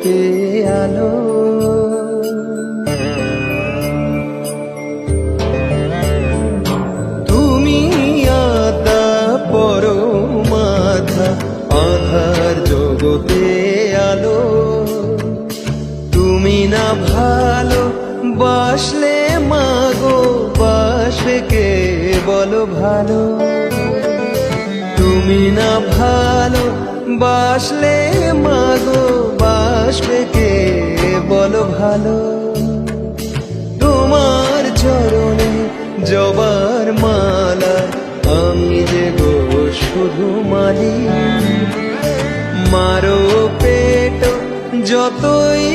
জগতে আলো। তুমি আতা পরমাধা, আধার জগতে আলো। তুমি না ভালো বাসলে মাগো, বাসবে কে বলো ভালো? তুমি না ভালো বাসলে মাগো, বাসবে কে বলো ভালো? তোমার চরণে জবার মালা, আমি যে গো শুধু মালি। মারো পেট যতই